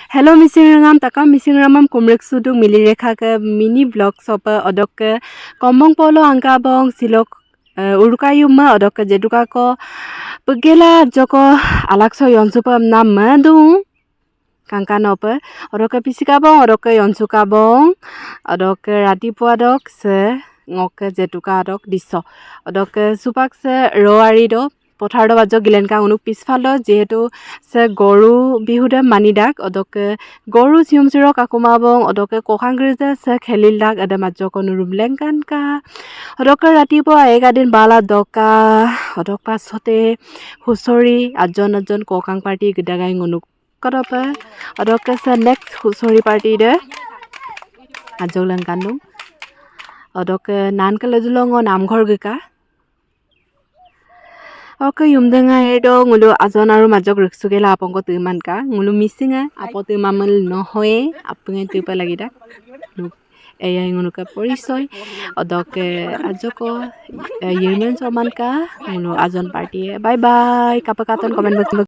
Hello Misingramam taka Misingramam kumrek suduk milirekha ke mini vlog sopa odok ke kombong polo angka bong silok urukayuma odok ke jeduka ko pegela joko alakso yonsupa nam madu kangka nope odok ke pisika bong odok ke yonsuka bong odok ke ratipua dok se ngok ke jeduka dok diso odok ke supak se roari do পথাৰৰ বাজো গিলেনকা অনুক পিছফাল যেহেতু সে গৰু বিহুদে মানি ডাক অদকে গৰু সিউমচিৰক আকুমাবং অদকে কোখাংগ্ৰিজে সে খেলিল ডাক এদে মাজো কোনো ৰুমলেংকানকা অদকে ৰাতিপুৱা এগাদিন বালা দকা অদক পাছতে হুচৰি আজন কোখাং পাৰ্টি গিদাগাই অনুক কৰপে অদকে সে নেক্সট হুচৰি পাৰ্টি দে আজলেংকানু অদকে নানকলে জুলং নামঘৰ গিকা Oke yumdenga edo ngulu azon aru majok riksugela apongko tuman ka ngulu misinga apo tumamel no hoe apunge tupa lagi dak eya ngulu ka porisoy odoke ajoko yemen soman ka ngulu azon party bye bye kapakaton comment box